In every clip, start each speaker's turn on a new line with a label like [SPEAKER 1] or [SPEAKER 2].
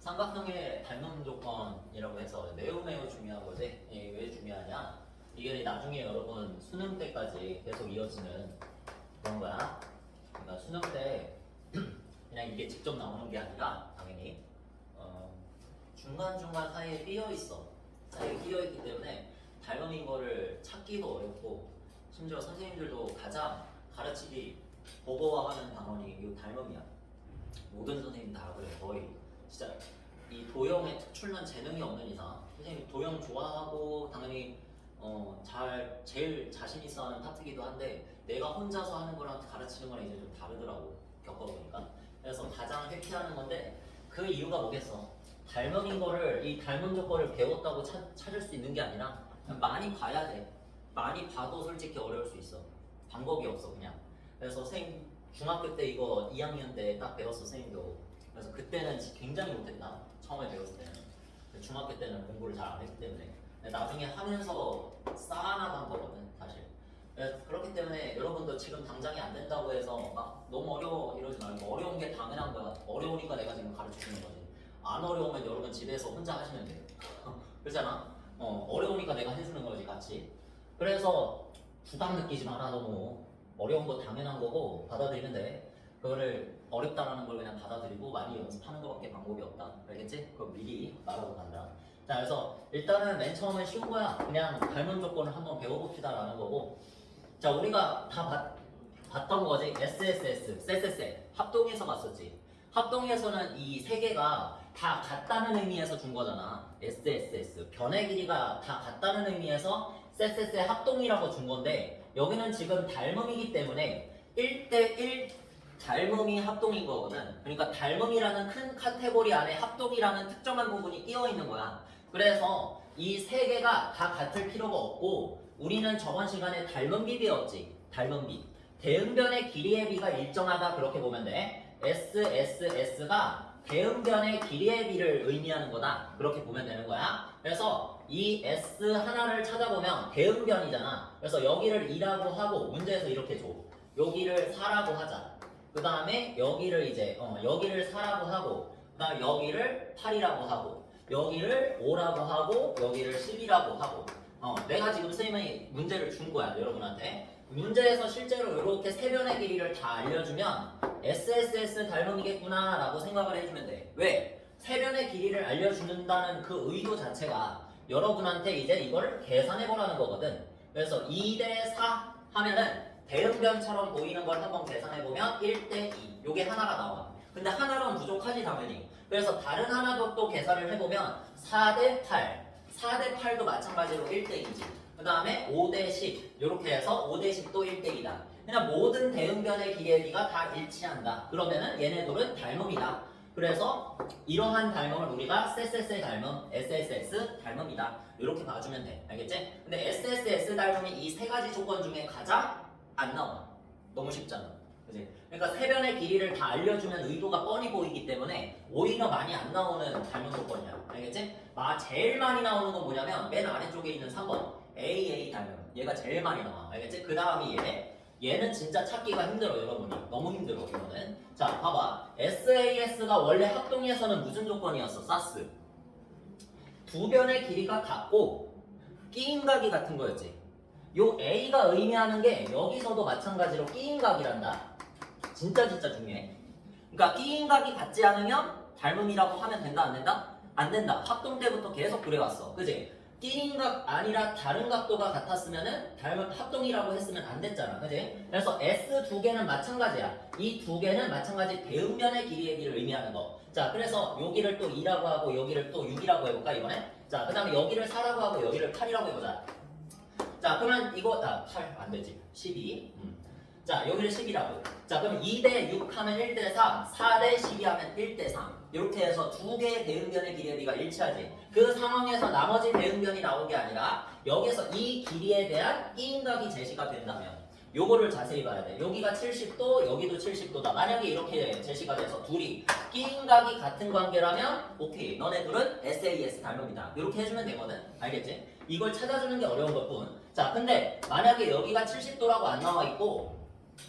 [SPEAKER 1] 삼각형의 닮음 조건이라고 해서 매우 중요한 거지. 이게 왜 중요하냐? 이게 나중에 여러분 수능 때까지 계속 이어지는 그런 거야. 그러니까 수능 때 그냥 이게 직접 나오는 게 아니라 당연히 중간중간 사이에 끼어 있어. 사이에 끼어 있기 때문에 닮음인 거를 찾기도 어렵고 심지어 선생님들도 가장 가르치기 버거워하는 단원이 이 닮음이야. 모든 선생님 다 그래. 거의 진짜 이 도형에 특출난 재능이 없는 이상 선생님 도형 좋아하고 당연히 제일 자신 있어 하는 파트기도 한데 내가 혼자서 하는 거랑 가르치는 거랑 이제 좀 다르더라고. 겪어보니까. 그래서 가장 회피하는 건데 그 이유가 뭐겠어? 닮음인 거를 이 닮은 조건을 배웠다고 찾을 수 있는 게 아니라 그냥 많이 봐야 돼. 많이 봐도 솔직히 어려울 수 있어. 방법이 없어 그냥. 그래서 선생님 중학교 때 이거 2학년 때 딱 배웠어 선생님도. 그래서 그때는 굉장히 못했다. 처음에 배웠을 때는. 중학교 때는 공부를 잘 안 했기 때문에. 나중에 하면서 쌓아나간 거거든 사실. 그렇기 때문에 여러분도 지금 당장이 안 된다고 해서 막 너무 어려워 이러지 말고 어려운 게 당연한 거야. 어려우니까 내가 지금 가르쳐주는 거지. 안 어려우면 여러분 집에서 혼자 하시면 돼. 그렇잖아? 어려우니까 내가 해주는 거지 같이. 그래서 부담 느끼지 마라. 너무 어려운 거 당연한 거고 받아들이면 돼. 그거를 어렵다라는 걸 그냥 받아들이고 많이 연습하는 것밖에 방법이 없다. 알겠지? 그거 미리 말하고 간다. 자, 그래서 일단은 맨 처음엔 쉬운 거야. 그냥 닮은 조건을 한번 배워봅시다 라는 거고. 자, 우리가 다 봤던 거지. SSS, SSS 합동에서 봤었지. 합동에서는 이 세 개가 다 같다는 의미에서 준 거잖아. SSS 변의 길이가 다 같다는 의미에서 SSS의 합동이라고 준 건데 여기는 지금 닮음이기 때문에 1대1 닮음이 합동인 거거든. 그러니까 닮음이라는 큰 카테고리 안에 합동이라는 특정한 부분이 끼어 있는 거야. 그래서 이 세 개가 다 같을 필요가 없고 우리는 저번 시간에 닮음비 배웠지. 닮음비. 대응변의 길이의 비가 일정하다 그렇게 보면 돼. SSS가 대응변의 길이의 비를 의미하는 거다. 그렇게 보면 되는 거야. 그래서 이 S 하나를 찾아보면 대응변이잖아. 그래서 여기를 2라고 하고 문제에서 이렇게 줘. 여기를 4라고 하자. 그 다음에 여기를 이제 여기를 4라고 하고 그 다음에 여기를 8이라고 하고 여기를 5라고 하고 여기를 10이라고 하고 내가 지금 선생님이 문제를 준 거야 여러분한테. 문제에서 실제로 이렇게 세 변의 길이를 다 알려주면 SSS 닮음이겠구나 라고 생각을 해주면 돼. 왜? 세 변의 길이를 알려준다는 그 의도 자체가 여러분한테 이제 이걸 계산해보라는 거거든. 그래서 2대4 하면은 대응변처럼 보이는 걸 한번 계산해보면 1대2 요게 하나가 나와. 근데 하나로는 부족하지 당연히. 그래서 다른 하나도 또 계산을 해보면 4대8 4대8도 마찬가지로 1대2지. 그 다음에 5대10 이렇게 해서 5대10도 1대2다. 그냥 모든 대응변의 길이의 비가 다 일치한다. 그러면은 얘네들은 닮음이다. 그래서 이러한 닮음을 우리가 SSS 닮음, SSS 닮음이다. 이렇게 봐주면 돼. 알겠지? 근데 SSS 닮음이 이 세 가지 조건 중에 가장 안 나와. 너무 쉽잖아. 그치? 그러니까 세 변의 길이를 다 알려주면 의도가 뻔히 보이기 때문에 오히려 많이 안 나오는 닮음 조건이야. 알겠지? 제일 많이 나오는 건 뭐냐면 맨 아래쪽에 있는 3번 AA 닮음. 얘가 제일 많이 나와. 알겠지? 그 다음이 얘는 진짜 찾기가 힘들어 여러분이. 너무 힘들어 이거는. 자 봐봐. SAS가 원래 합동에서는 무슨 조건이었어? 사스. 두 변의 길이가 같고 끼임각이 같은 거였지. 요 A가 의미하는 게 여기서도 마찬가지로 끼임각이란다. 진짜 중요해. 그러니까 끼임각이 같지 않으면 닮음이라고 하면 된다 안 된다? 안 된다. 합동 때부터 계속 그래왔어. 그지? 끼임각 아니라 다른 각도가 같았으면은 닮음 합동이라고 했으면 안 됐잖아. 그지? 그래서 S 두 개는 마찬가지야. 이 두 개는 마찬가지 대응변의 길이의 비를 의미하는 거. 자, 그래서 여기를 또 2라고 하고 여기를 또 6이라고 해볼까 이번에? 자, 그 다음에 여기를 4라고 하고 여기를 8이라고 해보자. 자, 그러면 이거 8 안되지. 12. 자, 여기를 10이라고. 자, 그럼 2대6 하면 1대4, 4대12 하면 1대3. 이렇게 해서 두 개의 대응변의 길이의 비가 일치하지. 그 상황에서 나머지 대응변이 나온 게 아니라 여기서 이 길이에 대한 끼임각이 제시가 된다면 요거를 자세히 봐야 돼. 여기가 70도, 여기도 70도다. 만약에 이렇게 제시가 돼서 둘이 끼임각이 같은 관계라면 오케이. 너네 둘은 SAS 닮음이다. 이렇게 해주면 되거든. 알겠지? 이걸 찾아주는 게 어려운 것뿐. 자, 근데 만약에 여기가 70도라고 안 나와 있고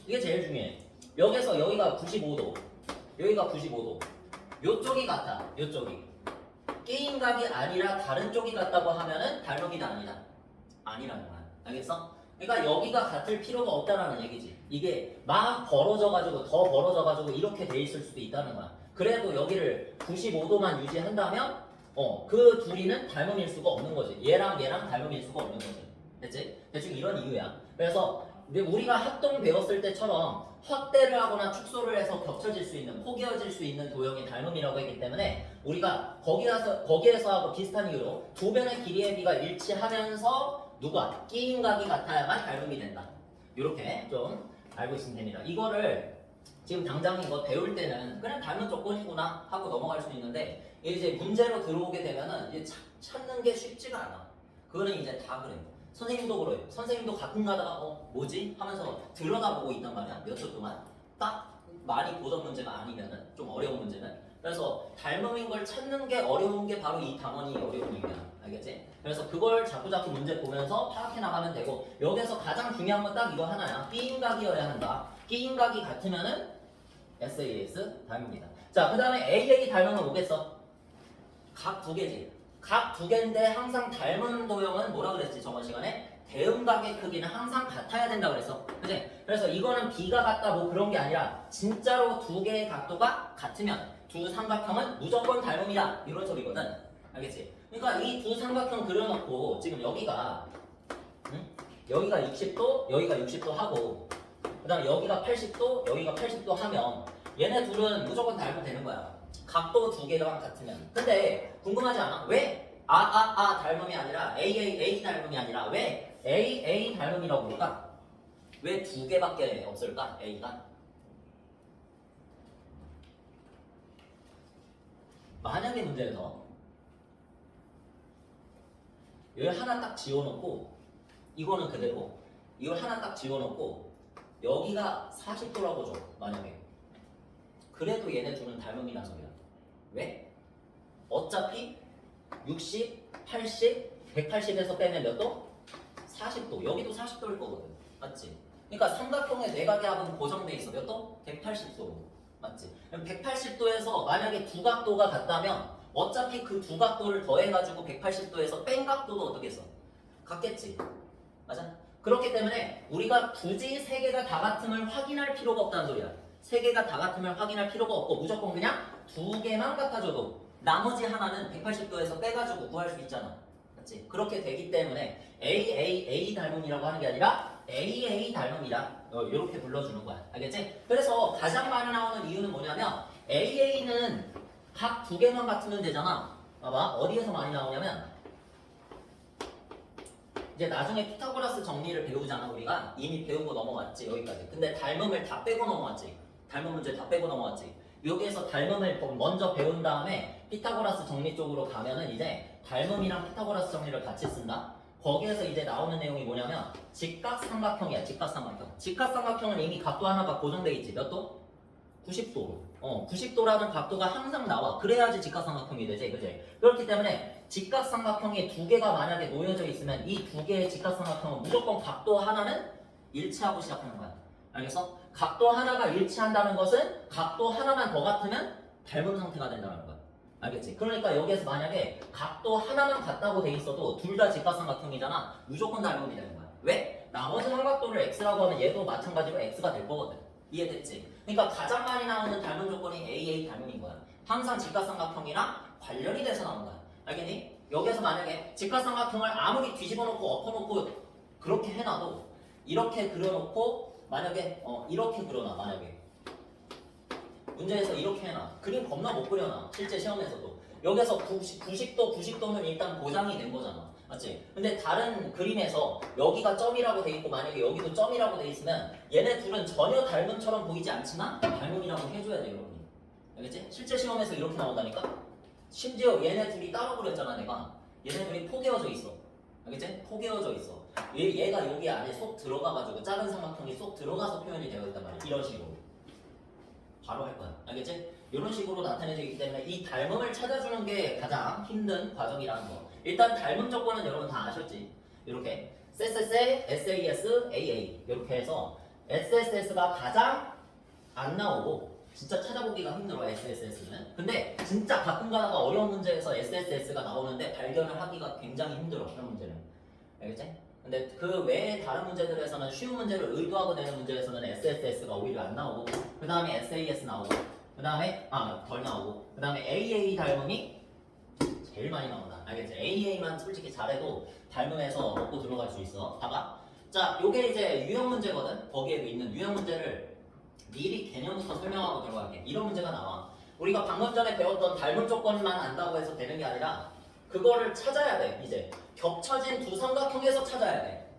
[SPEAKER 1] 이게 제일 중요해. 여기서 여기가 95도, 여기가 95도, 요쪽이 같다. 요쪽이. 게임각이 아니라 다른 쪽이 같다고 하면은 닮음이다 아니다. 아니라는 거야. 알겠어? 그러니까 여기가 같을 필요가 없다라는 얘기지. 이게 막 벌어져가지고 더 벌어져가지고 이렇게 돼 있을 수도 있다는 거야. 그래도 여기를 95도만 유지한다면 그 둘이는 닮음일 수가 없는 거지. 얘랑 얘랑 닮음일 수가 없는 거지. 됐지? 대충 이런 이유야. 그래서 우리가 합동 배웠을 때처럼 확대를 하거나 축소를 해서 겹쳐질 수 있는, 포개어질 수 있는 도형이 닮음이라고 했기 때문에 우리가 거기에서 하고 비슷한 이유로 두 변의 길이의 비가 일치하면서 누가 끼임각이 같아야만 닮음이 된다. 이렇게 좀 알고 있으면 됩니다. 이거를 지금 당장 이거 배울 때는 그냥 닮은 조건이구나 하고 넘어갈 수 있는데 이제 문제로 들어오게 되면은 이제 찾는 게 쉽지가 않아. 그거는 이제 다 그래. 선생님도 그래요. 선생님도 가끔 가다가 뭐지? 하면서 들여다보고 있단 말이야. 몇 초 동안. 딱 많이 보던 문제가 아니면은 좀 어려운 문제는. 그래서 닮음인 걸 찾는 게 어려운 게 바로 이 단원이 어려운 이유야. 알겠지? 그래서 그걸 자꾸자꾸 문제 보면서 파악해 나가면 되고 여기서 가장 중요한 건 딱 이거 하나야. B인각이어야 한다. B인각이 같으면은 SAS 닮음이다. 자, 그 다음에 AA 닮음은 뭐겠어? 각 두 개지. 각 두 개인데 항상 닮은 도형은 뭐라 그랬지 저번 시간에? 대음각의 크기는 항상 같아야 된다 그랬어. 그치? 그래서 이거는 B가 같다 뭐 그런 게 아니라 진짜로 두 개의 각도가 같으면 두 삼각형은 무조건 닮음이다 이런 소리거든. 알겠지? 그러니까 이 두 삼각형 그려놓고 지금 여기가 여기가 60도 여기가 60도 하고 그 다음에 여기가 80도 여기가 80도 하면 얘네 둘은 무조건 닮으면 되는 거야. 각도 두 개가 같으면. 근데 궁금하지 않아? 왜 닮음이 아니라 A 닮음이 아니라 왜 A 닮음이라고 부를까? 왜 두 개밖에 없을까? A가? 만약에 문제에서 여기 하나 딱 지워놓고 이거는 그대로 이걸 하나 딱 지워놓고 여기가 40도라고 줘. 만약에 그래도 얘네 둘은 닮음이란 소리야. 왜? 어차피 60, 80, 180에서 빼면 몇 도? 40도. 여기도 40도일 거거든. 맞지? 그러니까 삼각형의 내각의 합은 고정돼 있어. 몇 도? 180도. 맞지? 그럼 180도에서 만약에 두 각도가 같다면 어차피 그 두 각도를 더해가지고 180도에서 뺀 각도도 어떻게 했어? 같겠지. 맞아? 그렇기 때문에 우리가 굳이 세 개가 다 같음을 확인할 필요가 없다는 소리야. 세 개가 다 같음을 확인할 필요가 없고 무조건 그냥 두 개만 같아줘도 나머지 하나는 180도에서 빼가지고 구할 수 있잖아. 맞지? 그렇게 되기 때문에 A 닮음이라고 하는 게 아니라 AA 닮음이다. 이렇게 불러주는 거야. 알겠지? 그래서 가장 많이 나오는 이유는 뭐냐면 AA는 각 두 개만 같으면 되잖아. 봐봐. 어디에서 많이 나오냐면 이제 나중에 피타고라스 정리를 배우잖아. 우리가 이미 배우고 넘어갔지. 여기까지. 근데 닮음을 다 빼고 넘어갔지. 닮음 문제 다 빼고 넘어갔지. 여기에서 닮음을 먼저 배운 다음에 피타고라스 정리 쪽으로 가면은 이제 닮음이랑 피타고라스 정리를 같이 쓴다. 거기에서 이제 나오는 내용이 뭐냐면 직각삼각형이야. 직각삼각형. 직각삼각형은 이미 각도 하나가 고정돼 있지. 몇 도? 90도로. 90도라는 각도가 항상 나와. 그래야지 직각삼각형이 되지. 그지? 그렇기 때문에 직각삼각형이 두 개가 만약에 놓여져 있으면 이 두 개의 직각삼각형은 무조건 각도 하나는 일치하고 시작하는 거야. 알겠어? 각도 하나가 일치한다는 것은 각도 하나만 더 같으면 닮은 상태가 된다는 거야. 알겠지? 그러니까 여기에서 만약에 각도 하나만 같다고 돼 있어도 둘 다 직각삼각형이잖아. 무조건 닮음이 되는 거야. 왜? 나머지 삼각도를 x라고 하면 얘도 마찬가지로 x가 될 거거든. 이해됐지? 그러니까 가장 많이 나오는 닮은 조건이 AA 닮음인 거야. 항상 직각삼각형이랑 관련이 돼서 나온 거야. 알겠니? 여기에서 만약에 직각삼각형을 아무리 뒤집어 놓고 엎어놓고 그렇게 해놔도 이렇게 그려놓고 만약에 이렇게 그려놔. 만약에 문제에서 이렇게 해놔. 그림 겁나 못 그려놔. 실제 시험에서도. 여기서 90도는 일단 보장이 된 거잖아. 맞지? 근데 다른 그림에서 여기가 점이라고 돼 있고 만약에 여기도 점이라고 돼 있으면 얘네 둘은 전혀 닮음처럼 보이지 않지만 닮음이라고 해줘야 돼 여러분이. 알겠지? 실제 시험에서 이렇게 나온다니까? 심지어 얘네 둘이 따로 그렸잖아 내가. 얘네 둘이 포개어져 있어. 알겠지? 포개어져 있어. 얘가 여기 안에 쏙 들어가가지고 작은 삼각형이 쏙 들어가서 표현이 되어 있단 말이야. 이런 식으로. 바로 할 거야. 알겠지? 이런 식으로 나타내져 있기 때문에 이 닮음을 찾아주는 게 가장 힘든 과정이라는 거. 일단 닮음 조건은 여러분 다 아셨지? 이렇게 SSA, SAS, AA 이렇게 해서 SSS가 가장 안 나오고 진짜 찾아보기가 힘들어 SSS는. 근데 진짜 가끔 가다가 어려운 문제에서 SSS가 나오는데 발견을 하기가 굉장히 힘들어. 그런 문제는. 알겠지? 근데 그 외에 다른 문제들에서는 쉬운 문제를 의도하고 내는 문제에서는 SSS가 오히려 안 나오고 그 다음에 SAS 나오고 그 다음에 덜 나오고 그 다음에 AA 닮음이 제일 많이 나온다. 알겠지? AA만 솔직히 잘해도 닮음에서 먹고 들어갈 수 있어. 봐봐. 자, 요게 이제 유형 문제거든. 거기에 있는 유형 문제를 미리 개념부터 설명하고 들어갈게. 이런 문제가 나와. 우리가 방금 전에 배웠던 닮음 조건만 안다고 해서 되는 게 아니라 그거를 찾아야 돼. 이제 겹쳐진 두 삼각형에서 찾아야 돼.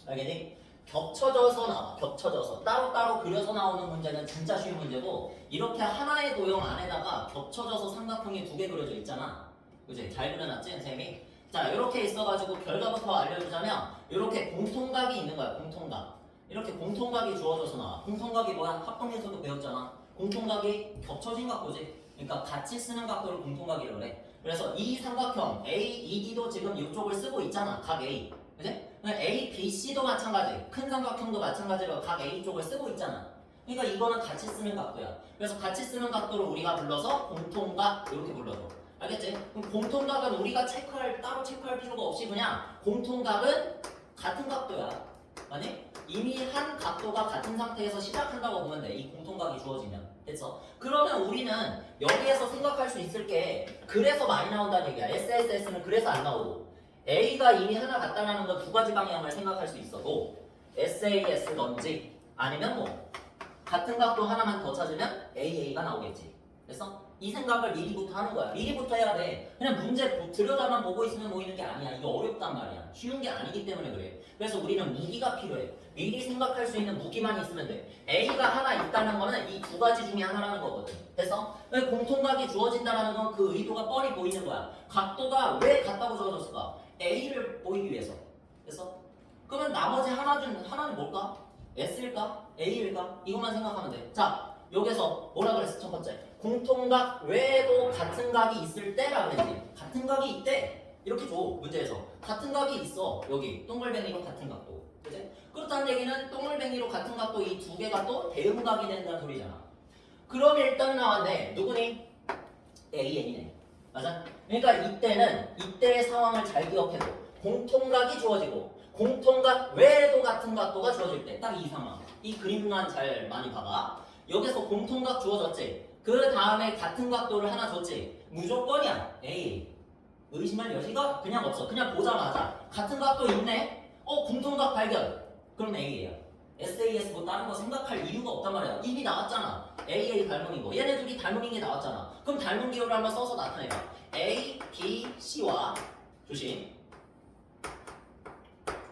[SPEAKER 1] 알겠니? 겹쳐져서 나와. 겹쳐져서 따로따로 그려서 나오는 문제는 진짜 쉬운 문제고 이렇게 하나의 도형 안에다가 겹쳐져서 삼각형이 두 개 그려져 있잖아. 그치? 잘 그려놨지 선생님이? 자, 이렇게 있어가지고 결과부터 알려주자면 이렇게 공통각이 있는 거야. 공통각. 이렇게 공통각이 주어져서 나와. 공통각이 뭐야? 합동에서도 배웠잖아. 공통각이 겹쳐진 각도지. 그러니까 같이 쓰는 각도를 공통각이라고 그래. 그래서 이 삼각형 AED도 지금 이쪽을 쓰고 있잖아. 각 A. 그치? ABC도 마찬가지. 큰 삼각형도 마찬가지로 각 A 쪽을 쓰고 있잖아. 그러니까 이거는 같이 쓰는 각도야. 그래서 같이 쓰는 각도를 우리가 불러서 공통각 이렇게 불러줘. 알겠지? 그럼 공통각은 우리가 따로 체크할 필요가 없이 그냥 공통각은 같은 각도야. 아니? 이미 한 각도가 같은 상태에서 시작한다고 보면 돼. 이 공통각이 주어지면. 됐어? 그러면 우리는 여기에서 생각할 수 있을 게 그래서 많이 나온다는 얘기야. SSS는 그래서 안 나오고 A가 이미 하나 같다라는 건 두 가지 방향을 생각할 수 있어도 SAS든지 아니면 뭐 같은 각도 하나만 더 찾으면 AA가 나오겠지. 됐어? 이 생각을 미리부터 하는 거야. 미리부터 해야 돼. 그냥 문제 들여다만 보고 있으면 모이는 게 아니야. 이게 어렵단 말이야. 쉬운 게 아니기 때문에 그래. 그래서 우리는 무기가 필요해. 미리 생각할 수 있는 무기만 있으면 돼. A가 하나 있다는 거는 이 두 가지 중에 하나라는 거거든. 그래서 공통각이 주어진다는 건 그 의도가 뻔히 보이는 거야. 각도가 왜 같다고 주어졌을까? A를 보이기 위해서. 그래서 그러면 나머지 하나는 뭘까? S일까? A일까? 이것만 생각하면 돼. 자, 여기서 뭐라 그랬어? 첫 번째. 공통각 외에도 같은 각이 있을 때라 그랬지. 같은 각이 있대. 이렇게 줘. 문제에서. 같은 각이 있어. 여기 동글뱅이로 같은 각도. 그치? 그렇다는 얘기는 동글뱅이로 같은 각도 이 두 개가 또 대응각이 된다는 소리잖아. 그럼 일단 나왔네. 누구니? AN이네. 맞아? 그러니까 이때의 상황을 잘 기억해도 공통각이 주어지고 공통각 외에도 같은 각도가 주어질 때 딱 이 상황. 이 그림만 잘 많이 봐봐. 여기서 공통각 주어졌지. 그 다음에 같은 각도를 하나 줬지. 무조건이야. A. 의심할 여지가 그냥 없어. 그냥 보자마자 같은 각도 있네. 공통각 발견. 그럼 A야. SAS 뭐 다른 거 생각할 이유가 없단 말이야. 이미 나왔잖아. AA 닮음이고 얘네 둘이 닮음인 게 나왔잖아. 그럼 닮은 기호를 한번 써서 나타내봐. A, B, C와 조심.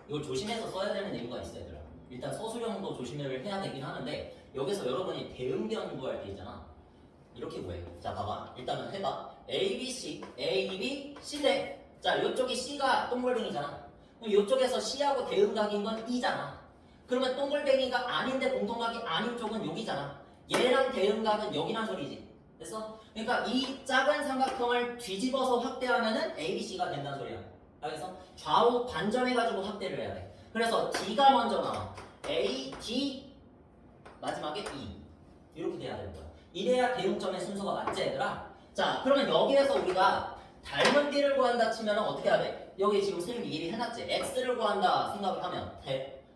[SPEAKER 1] 이걸 조심해서 써야 되는 이유가 있어 얘들아. 일단 서술형도 조심을 해야 되긴 하는데 여기서 여러분이 대응변 구할 때 있잖아. 이렇게 구해. 자 봐봐. 일단은 해봐. A, B, C, A, B, C인데 자 이쪽이 C가 동글뱅이잖아. 그럼 이쪽에서 C하고 대응각인 건 E잖아. 그러면 동글뱅이가 아닌데 공통각이 아닌 쪽은 여기잖아. 얘랑 대응각은 여기란 소리지. 됐어? 그러니까 이 작은 삼각형을 뒤집어서 확대하면은 A, B, C가 된다는 소리야. 그래서 좌우 반전해가지고 확대를 해야 돼. 그래서 D가 먼저 나와. A, D, 마지막에 E. 이렇게 돼야 되는 거야. 이래야 대응점의 순서가 맞지 얘들아? 자 그러면 여기에서 우리가 닮은 D를 구한다 치면 어떻게 해야 돼? 여기 지금 선생님이 미리 해놨지? X를 구한다 생각을 하면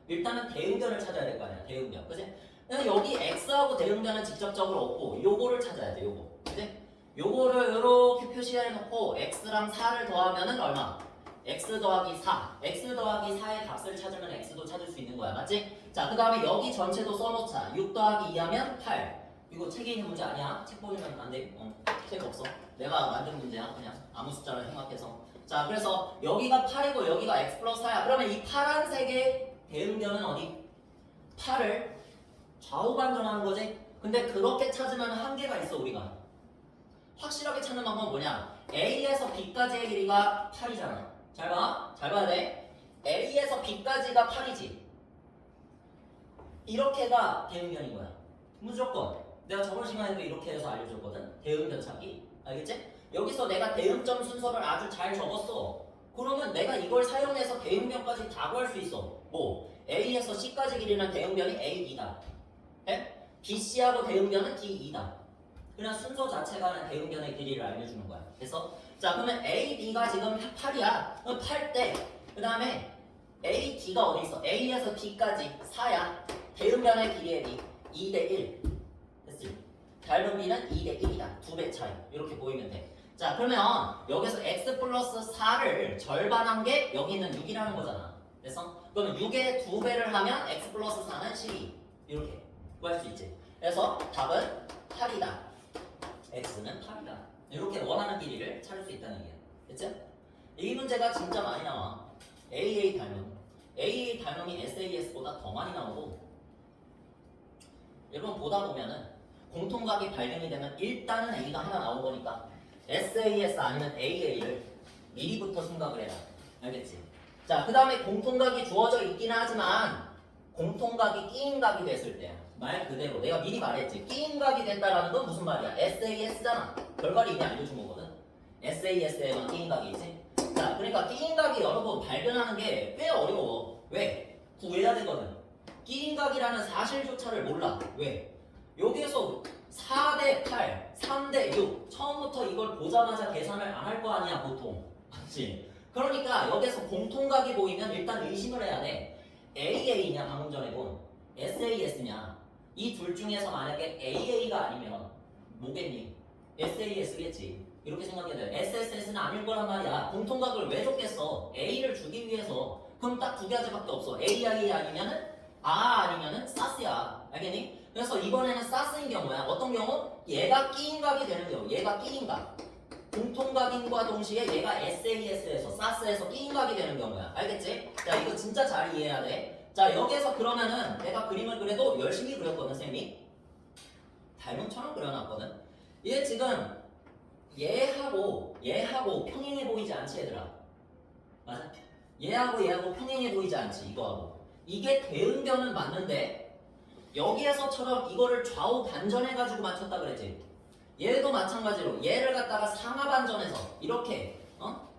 [SPEAKER 1] 일단은 대응변을 찾아야 될 거 아니야. 대응변. 그치? 그래서 여기 X하고 대응변은 직접적으로 없고 요거를 찾아야 돼. 요거. 그치? 요거를 이렇게 표시해 놓고 X랑 4를 더하면은 얼마? X 더하기 4. X 더하기 4의 값을 찾으면 X도 찾을 수 있는 거야. 맞지? 자, 그 다음에 여기 전체도 써놓자. 6 더하기 2 하면 8. 이거 책에 있는 문제 아니야? 책 보면 안 돼. 책 없어. 내가 만든 문제야. 그냥 아무 숫자를 생각해서. 자, 그래서 여기가 8이고 여기가 X 플러스 4야. 그러면 이 파란색의 대응변은 어디? 8을 좌우 반전하는 거지? 근데 그렇게 찾으면 한계가 있어, 우리가. 확실하게 찾는 방법은 뭐냐? A에서 B까지의 길이가 8이잖아. 잘 봐. 잘 봐야 돼. A에서 B까지가 8이지. 이렇게가 대응변인 거야. 무조건. 내가 저번 시간에도 이렇게 해서 알려줬거든. 대응변 찾기. 알겠지? 여기서 내가 대응점 순서를 아주 잘 적었어. 그러면 내가 이걸 사용해서 대응변까지 다 구할 수 있어. 뭐? A에서 C까지 길이는 대응변이 A2다. 네? BC하고 대응변은 D2다. 그냥 순서 자체가 대응변의 길이를 알려주는 거야. 그래서 자 그러면 A, B가 지금 8이야. 그럼 8대 그 다음에 A, D가 어디 있어? A에서 B까지 4야. 대응변의 길이의 B 2대 1. 됐지? 닮은 B는 2대 1이다. 2배 차이. 이렇게 보이면 돼. 자 그러면 여기서 x 플러스 4를 절반한 게 여기 있는 6이라는 거잖아. 그래서 그러면 6의 2배를 하면 x 플러스 4는 12. 이렇게 구할 수 있지. 그래서 답은 8이다. x는 8이다. 이렇게 원하는 길이를 찾을 수 있다는 얘기야. 됐죠? 이 문제가 진짜 많이 나와. AA 닮음. AA 닮음이 SAS보다 더 많이 나오고 여러분 보다 보면은 공통각이 발견이 되면 일단은 A가 하나 나온 거니까 SAS 아니면 AA를 미리부터 생각을 해라. 알겠지? 자, 그 다음에 공통각이 주어져 있긴 하지만 공통각이 끼인각이 됐을 때야. 말 그대로 내가 미리 말했지. 끼인각이 된다라는 건 무슨 말이야? SAS잖아. 결과를 이미 알려준 거거든. SAS에만 끼인각이지. 자, 그러니까 끼인각이 여러분 발견하는 게 꽤 어려워. 왜? 구해야 되거든. 끼인각이라는 사실조차를 몰라. 왜? 여기에서 4대 8, 3대 6 처음부터 이걸 보자마자 계산을 안 할 거 아니야 보통. 맞지? 그러니까 여기서 공통각이 보이면 일단 의심을 해야 돼. AA냐 방금 전에 본 SAS냐 이 둘 중에서 만약에 AA가 아니면 뭐겠니? SAS겠지. 이렇게 생각해야 돼. SSS는 아닐 거란 말이야. 공통각을 왜 줬겠어? A를 주기 위해서. 그럼 딱 두 가지밖에 없어. AI 아니면은 아니면은 사스야. 알겠니? 그래서 이번에는 사스인 경우야. 어떤 경우? 얘가 끼인각이 되는 경우. 얘가 끼인각. 공통각인과 동시에 얘가 SAS에서 사스에서 끼인각이 되는 경우야. 알겠지? 자 이거 진짜 잘 이해해야 돼. 자 여기에서 그러면은 내가 그림을 그래도 열심히 그렸거든 쌤이. 닮음처럼 그려놨거든. 얘 지금 얘하고 평행해 보이지 않지 얘들아. 맞아? 얘하고 평행해 보이지 않지 이거하고. 이게 대응변은 맞는데 여기에서처럼 이거를 좌우 반전해가지고 맞췄다 그랬지. 얘도 마찬가지로 얘를 갖다가 상하 반전해서 이렇게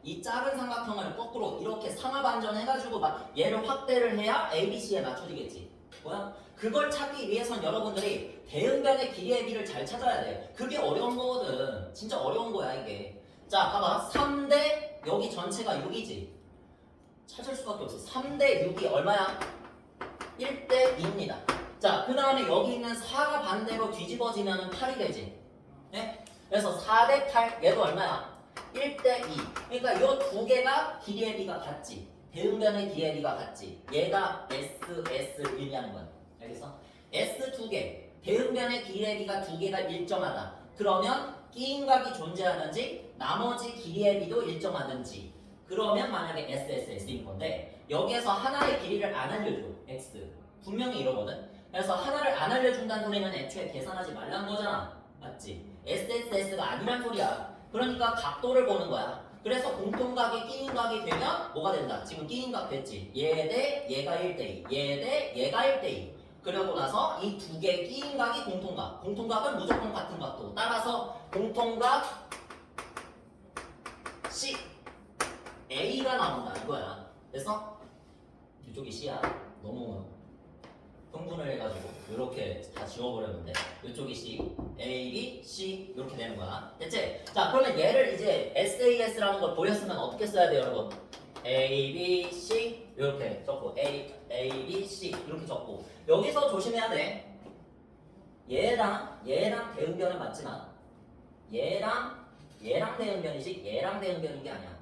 [SPEAKER 1] 이 작은 삼각형을 거꾸로 이렇게 상하 반전해가지고 얘를 확대를 해야 ABC에 맞춰지겠지. 뭐야? 그걸 찾기 위해선 여러분들이 대응변의 길이의 비를 잘 찾아야 돼. 그게 어려운 거거든. 진짜 어려운 거야 이게. 자 봐봐. 3대 여기 전체가 6이지. 찾을 수밖에 없어. 3대 6이 얼마야? 1대 2입니다. 자, 그 다음에 여기 있는 4가 반대로 뒤집어지면 8이 되지. 네? 그래서 4대 8, 얘도 얼마야? 1대 2. 그러니까 이 두 개가 길이의 비가 같지. 대응변의 길이의 비가 같지. 얘가 SS를 의미하는 거야. 알겠어? S 두 개, 대응변의 길이의 비가 두 개가 일정하다. 그러면 끼인각이 존재하는지 나머지 길이의 비도 일정하든지 그러면 만약에 SSS인 건데 여기에서 하나의 길이를 안 알려줘. X. 분명히 이러거든. 그래서 하나를 안 알려준다는 소리는 애초에 계산하지 말라는 거잖아. 맞지? SSS가 아니란 소리야. 그러니까 각도를 보는 거야. 그래서 공통각이 끼인각이 되면 뭐가 된다? 지금 끼인각 됐지? 얘 대 얘가 1대2 얘 대 얘가 1대2 그러고 나서 이 두 개의 끼인각이 공통각. 공통각은 무조건 같은 각도. 따라서 공통각 C A가 나온다 이거야. 그래서 이쪽이 C야. 너무 흥분을 해가지고 이렇게 다 지워버렸는데 이쪽이 C, A, B, C 이렇게 되는 거야. 됐지? 자 그러면 얘를 이제 SAS라는 걸 보였으면 어떻게 써야 돼요 여러분? A, B, C 이렇게 적고 A, B, C 이렇게 적고 여기서 조심해야 돼. 얘랑 대응변은 맞지만 얘랑 대응변이지 얘랑 대응변인 게 아니야.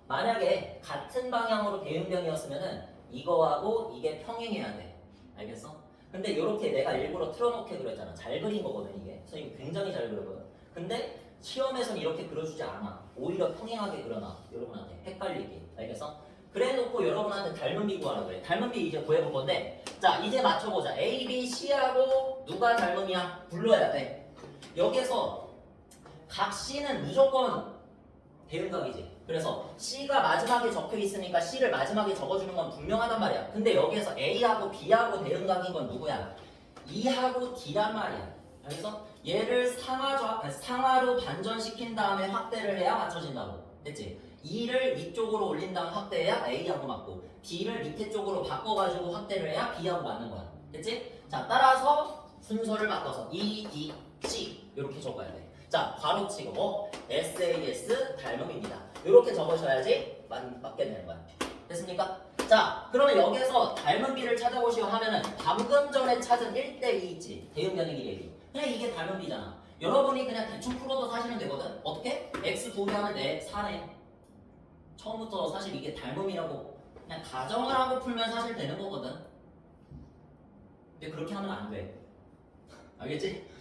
[SPEAKER 1] 만약에 같은 방향으로 대응변이었으면은 이거하고 이게 평행해야 돼. 알겠어? 근데 이렇게 내가 일부러 틀어놓게 그렸잖아. 잘 그린 거거든 이게. 선생님 굉장히 잘 그렸거든. 근데 시험에서는 이렇게 그려주지 않아. 오히려 평행하게 그려놔. 여러분한테 헷갈리게. 알겠어? 그래놓고 여러분한테 닮은 비 구하라 그래. 닮은 비 이제 구해볼 건데 자 이제 맞춰보자. A, B, C하고 누가 닮음이야? 불러야 돼. 여기에서 각 C는 무조건 대응각이지. 그래서 C가 마지막에 적혀 있으니까 C를 마지막에 적어주는 건 분명하단 말이야. 근데 여기에서 A하고 B하고 대응각인 건 누구야? E하고 D란 말이야. 그래서 얘를 상하로 반전시킨 다음에 확대를 해야 맞춰진다고. 됐지? E를 위쪽으로 올린 다음 확대해야 A하고 맞고 D를 밑에 쪽으로 바꿔가지고 확대를 해야 B하고 맞는 거야. 됐지? 자 따라서 순서를 바꿔서 E, D, C 이렇게 적어야 돼. 자, 괄호치고 SAS 닮음입니다. 이렇게 적으셔야지 맞게 되는 거야. 됐습니까? 자, 그러면 여기에서 닮은 비를 찾아보시오 하면은 방금 전에 찾은 1대2 있지. 대응변의 기례비. 그냥 이게 닮은 비잖아. 여러분이 그냥 대충 풀어도 사시면 되거든. 어떻게? x 2배 하면 돼. 4네. 처음부터 사실 이게 닮음이라고 그냥 가정을 하고 풀면 사실 되는 거거든. 근데 그렇게 하면 안 돼. 알겠지?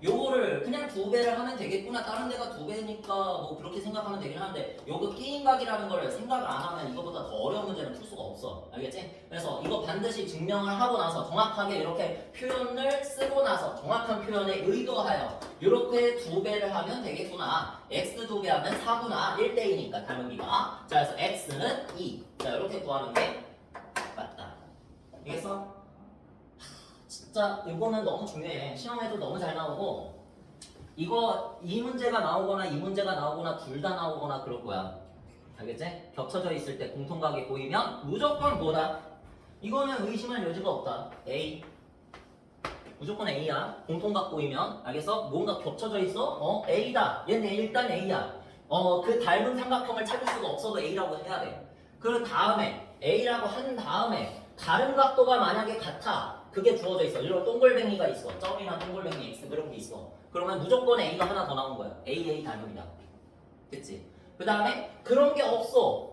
[SPEAKER 1] 요거를 그냥 2배를 하면 되겠구나. 다른 데가 2배니까 뭐 그렇게 생각하면 되긴 하는데 요거 게임각이라는 걸 생각을 안 하면 이거보다 더 어려운 문제는 풀 수가 없어. 알겠지? 그래서 이거 반드시 증명을 하고 나서 정확하게 이렇게 표현을 쓰고 나서 정확한 표현에 의도하여 이렇게 2배를 하면 되겠구나. x 2배 하면 4구나. 1대2니까 닮은비가. 자, 그래서 x는 2. 자, 이렇게 구하는 게 맞다. 알겠어? 진짜 이거는 너무 중요해. 시험에도 너무 잘 나오고 이거 이 문제가 나오거나 이 문제가 나오거나 둘 다 나오거나 그럴 거야. 알겠지? 겹쳐져 있을 때 공통각이 보이면 무조건 뭐다? 이거는 의심할 여지가 없다. A. 무조건 A야. 공통각 보이면 알겠어? 뭔가 겹쳐져 있어? A다. 얘는 일단 A야. 그 닮은 삼각형을 찾을 수가 없어도 A라고 해야 돼. 그 다음에 A라고 한 다음에 다른 각도가 만약에 같아. 그게 주어져 있어. 이런 동글뱅이가 있어. 점이나 동글뱅이 X 그런 게 있어. 그러면 무조건 A가 하나 더 나온 거야. A 닮음이다. 그치? 그 다음에 그런 게 없어.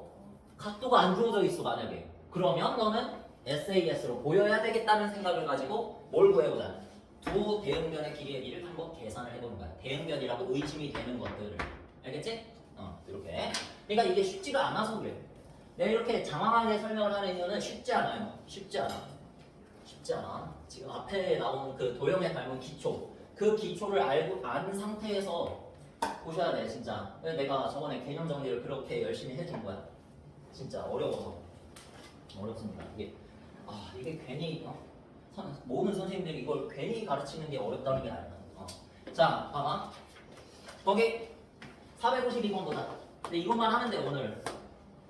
[SPEAKER 1] 각도가 안 주어져 있어 만약에. 그러면 너는 SAS로 보여야 되겠다는 생각을 가지고 뭘 구해보자. 두 대응변의 길이의 비를 한번 계산을 해보는 거야. 대응변이라고 의심이 되는 것들을. 알겠지? 이렇게. 그러니까 이게 쉽지가 않아서 그래. 내가 이렇게 장황하게 설명을 하는 이유는 쉽지 않아요. 쉽지 않아. 쉽지 않아. 지금 앞에 나온 그 도형에 닮은 기초, 그 기초를 안 상태에서 보셔야 돼 진짜. 그래서 내가 저번에 개념 정리를 그렇게 열심히 해준 거야. 진짜 어려워서. 어렵습니다. 이게 괜히 모든 선생님들이 이걸 괜히 가르치는 게 어렵다는 게 아니야. 자, 봐봐. 거기 452번보다. 근데 이것만 하면 돼 오늘.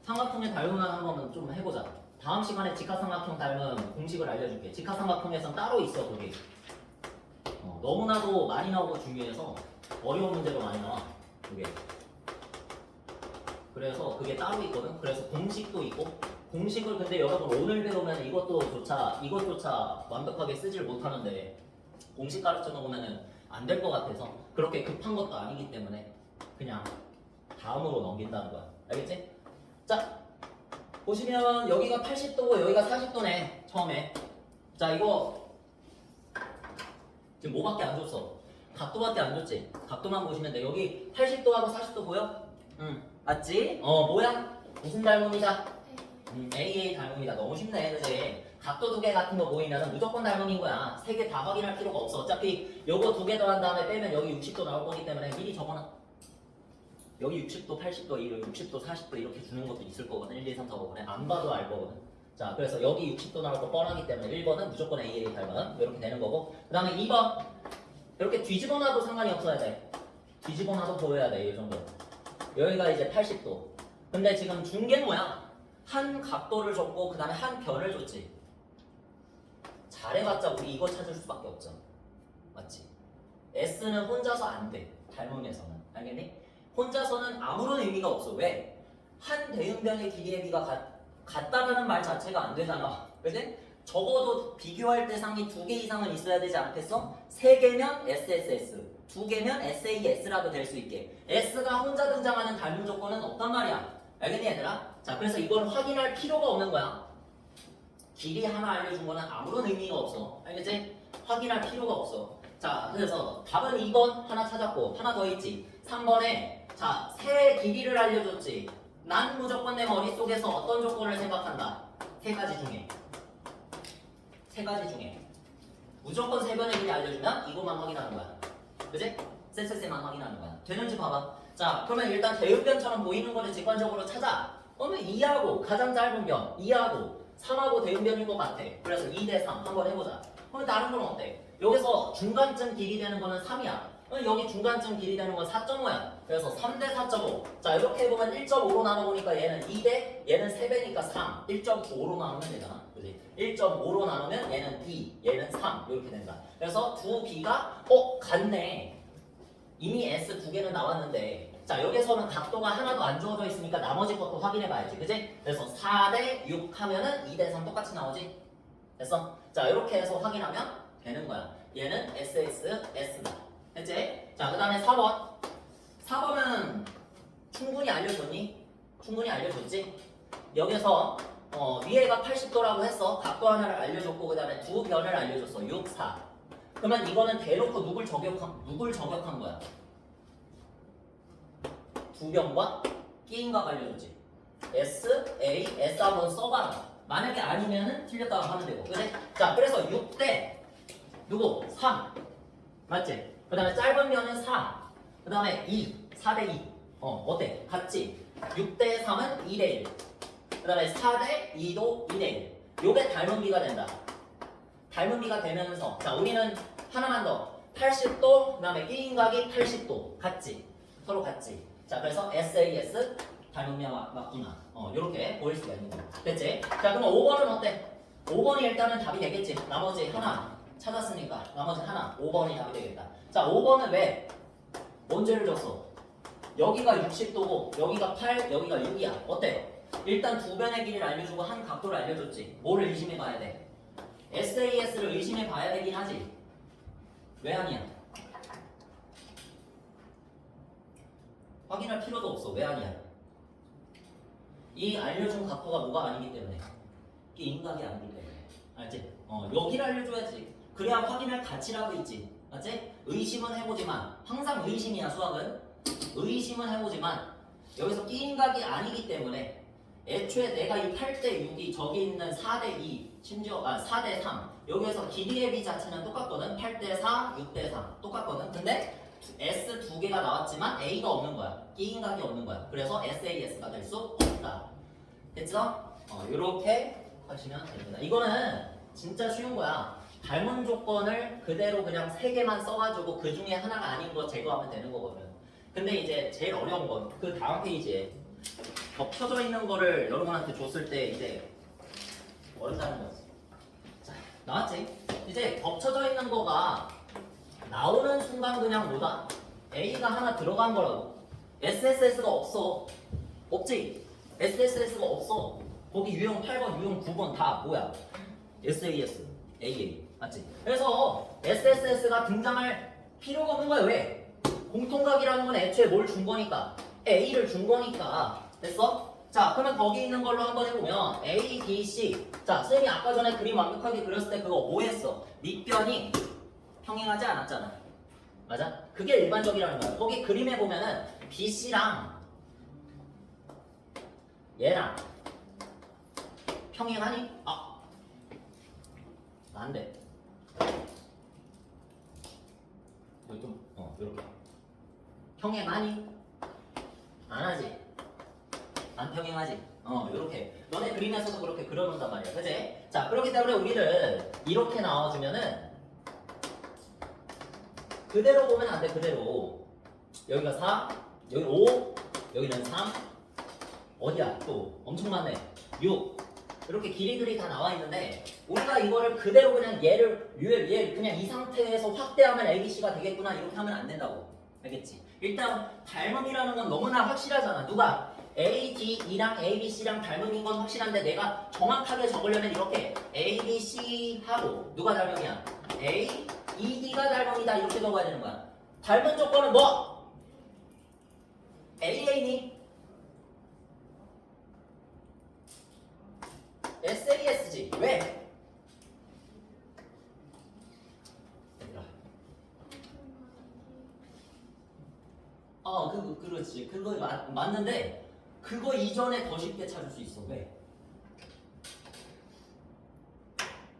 [SPEAKER 1] 삼각형의 닮음만 한번 좀 해보자. 다음 시간에 직각삼각형 닮은 공식을 알려줄게. 직각삼각형에선 따로 있어 그게. 너무나도 많이 나오고 중요해서 어려운 문제로 많이 나와 그게. 그래서 그게 따로 있거든. 그래서 공식도 있고 공식을 근데 여러분 오늘 배우면 이것조차 완벽하게 쓰질 못하는데 공식 가르쳐 놓으면 안 될 것 같아서 그렇게 급한 것도 아니기 때문에 그냥 다음으로 넘긴다는 거야. 알겠지? 자. 보시면 여기가 80도고 여기가 40도네 처음에. 자 이거 지금 뭐밖에 안 줬어? 각도밖에 안 줬지? 각도만 보시면 돼. 여기 80도하고 40도 보여? 응 맞지? 뭐야? 무슨 닮음이다? AA 닮음이다. 너무 쉽네 그치? 각도 두 개 같은 거 보이면 무조건 닮음인 거야. 세 개 다 확인할 필요가 없어. 어차피 요거 두 개 더한 다음에 빼면 여기 60도 나올 거기 때문에 미리 적어놔. 여기 60도, 80도, 60도, 40도 이렇게 주는 것도 있을 거거든. 1, 2, 3, 4, 5번에 안 봐도 알 거거든. 자, 그래서 여기 60도 나올 거 뻔하기 때문에 1번은 무조건 AA 닮은 이렇게 되는 거고, 그 다음에 2번 이렇게 뒤집어 놔도 상관이 없어야 돼. 뒤집어 놔도 보여야 돼. 이 정도. 여기가 이제 80도. 근데 지금 준 게 뭐야? 한 각도를 줬고 그 다음에 한 변을 줬지. 잘해봤자 우리 이거 찾을 수밖에 없죠. 맞지? S는 혼자서 안 돼. 닮음에서는. 알겠니? 혼자서는 아무런 의미가 없어. 왜? 한 대응변의 길이의 비가 같다라는 말 자체가 안 되잖아. 그지? 적어도 비교할 대상이 2개 이상은 있어야 되지 않겠어? 3개면 SSS, 2개면 SAS라도 될 수 있게. S가 혼자 등장하는 닮은 조건은 없단 말이야. 알겠니 얘들아? 자, 그래서 이걸 확인할 필요가 없는 거야. 길이 하나 알려준 거는 아무런 의미가 없어. 알겠지? 확인할 필요가 없어. 자, 그래서 답은 2번 하나 찾았고 하나 더 있지. 3번에 자, 세 길이를 알려줬지. 난 무조건 내 머릿속에서 어떤 조건을 생각한다. 세 가지 중에 무조건 세 변의 길이 알려주면 이것만 확인하는 거야. 그지? 쎄쎄쎄만 확인하는 거야. 되는지 봐봐. 자, 그러면 일단 대응변처럼 보이는 거를 직관적으로 찾아. 그러면 2하고 가장 짧은 변 2하고 3하고 대응변일 것 같아. 그래서 2대 3 한번 해보자. 그럼 다른 건 어때? 여기서 중간쯤 길이 되는 거는 3이야. 여기 중간쯤 길이 되는 건 4.5야. 그래서 3대 4.5. 자, 이렇게 해보면 1.5로 나눠보니까 얘는 2대, 얘는 3배니까 3. 1.5로 나누면 되잖아. 그지? 1.5로 나누면 얘는 2, 얘는 3. 이렇게 된다. 그래서 두 B가 같네. 이미 S 두 개는 나왔는데 자 여기서는 각도가 하나도 안 주어져 있으니까 나머지 것도 확인해 봐야지 그지? 그래서 4대 6 하면은 2대 3 똑같이 나오지? 됐어? 자 이렇게 해서 확인하면 되는 거야 얘는 SS, S다 됐지? 자 그 다음에 4번 4번은 충분히 알려줬니? 충분히 알려줬지? 여기서 위에가 80도라고 했어 각도 하나를 알려줬고 그 다음에 두 변을 알려줬어 6, 4 그러면 이거는 대놓고 누굴 저격한 거야? 두 변과 끼인각 알려줬지. S, A, S 한번 써봐라. 만약에 아니면은 틀렸다고 하면 되고. 그래? 자, 그래서 6대 누구? 3. 맞지? 그 다음에 짧은 면은 4. 그 다음에 2. 4대 2. 어때? 같지? 6대 3은 2대 1. 그 다음에 4대 2도 2대 1. 요게 닮은 비가 된다. 닮은 비가 되면서 자, 우리는 하나만 더. 80도, 그 다음에 끼인각이 80도. 같지? 서로 같지? 자, 그래서 SAS 닮음이 맞구나. 요렇게 보일 수가 있는 거야. 됐지? 자, 그럼 5번은 어때? 5번이 일단은 답이 되겠지. 나머지 하나 찾았으니까 나머지 하나 5번이 답이 되겠다. 자, 5번은 왜? 문제를 줬어. 여기가 60도고 여기가 8, 여기가 6이야. 어때? 일단 두 변의 길이를 알려주고 한 각도를 알려줬지. 뭐를 의심해 봐야 돼? SAS를 의심해 봐야 되긴 하지. 왜 아니야? 확인할 필요도 없어. 왜 아니야? 이 알려준 각도가 뭐가 아니기 때문에 이게 인각이 아니기 때문에 알지? 여기를 알려줘야지. 그래야 확인할 가치라도 있지. 맞지? 의심은 해보지만 항상 의심이야 수학은. 의심은 해보지만 여기서 끼인각이 아니기 때문에 애초에 내가 이 8대 6이 저기 있는 4대 2 심지어 4대 3 여기에서 길이의 비 자체는 똑같거든. 8대 4, 6대 3 똑같거든. 근데 S 두 개가 나왔지만 A가 없는 거야. 끼인각이 없는 거야. 그래서 SAS가 될 수 없다. 됐죠? 이렇게 하시면 됩니다. 이거는 진짜 쉬운 거야. 닮은 조건을 그대로 그냥 세 개만 써가지고 그 중에 하나가 아닌 거 제거하면 되는 거거든. 근데 이제 제일 어려운 건 그 다음 페이지에 겹쳐져 있는 거를 여러분한테 줬을 때 이제 어렵다는 거지. 자, 나왔지? 이제 겹쳐져 있는 거가 나오는 순간 그냥 뭐다? A가 하나 들어간 거라고. SSS가 없어. 없지? SSS가 없어. 거기 유형 8번, 유형 9번 다 뭐야? SAS, AA. 맞지? 그래서 SSS가 등장할 필요가 없는 거야. 왜? 공통각이라는 건 애초에 뭘 준 거니까? A를 준 거니까. 됐어? 자, 그러면 거기 있는 걸로 한번 해보면 A, B, C. 자, 쌤이 아까 전에 그림 완벽하게 그렸을 때 그거 뭐 했어? 밑변이 평행하지 않았잖아. 맞아? 그게 일반적이라는 거야. 거기 그림에 보면은 BC랑 얘랑 평행하니? 안 돼. 이거 좀, 이렇게. 평행하니? 안 하지? 안 평행하지? 이렇게. 너네 그림에서도 그렇게 그려놓는단 말이야. 그치? 자, 그렇기 때문에 우리는 이렇게 나와주면은 그대로 보면 안 돼, 그대로. 여기가 4, 여기 5, 여기는 3. 어디야? 또 엄청 많네. 6. 이렇게 길이들이 다 나와 있는데 우리가 이거를 그대로 그냥 얘 그냥 이 상태에서 확대하면 ABC가 되겠구나 이렇게 하면 안 된다고. 알겠지? 일단 닮음이라는 건 너무나 확실하잖아. 누가? A, D, E랑 A, B, C랑 닮음인 건 확실한데 내가 정확하게 적으려면 이렇게 A, B, C 하고 누가 닮음이야? A, E, D가 닮음이다 이렇게 적어야 되는 거야. 닮은 조건은 뭐? AA니? SAS지. 왜? 그렇지. 그거 맞는데 그거 이전에 더 쉽게 찾을 수 있어. 왜?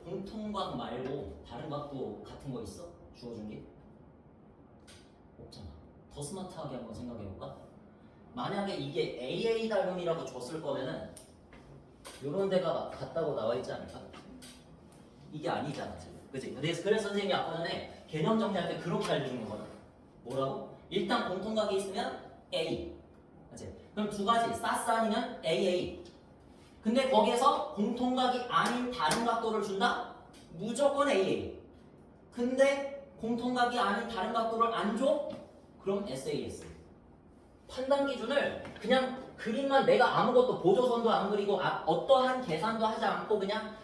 [SPEAKER 1] 공통각 말고 다른 각도 같은 거 있어? 주어준 게? 없잖아. 더 스마트하게 한번 생각해볼까? 만약에 이게 AA 닮음이라고 줬을 거면은 요런 데가 같다고 나와 있지 않을까? 이게 아니잖아 지금. 그치? 그래서 선생님이 아까 전에 개념 정리할 때 그렇게 알려주는 거거든. 뭐라고? 일단 공통각이 있으면 A. 그치? 그럼 두 가지. 사스 아니면 AA. 근데 거기에서 공통각이 아닌 다른 각도를 준다? 무조건 AA. 근데 공통각이 아닌 다른 각도를 안 줘? 그럼 SAS. 판단 기준을 그냥 그림만 내가 아무것도 보조선도 안 그리고 어떠한 계산도 하지 않고 그냥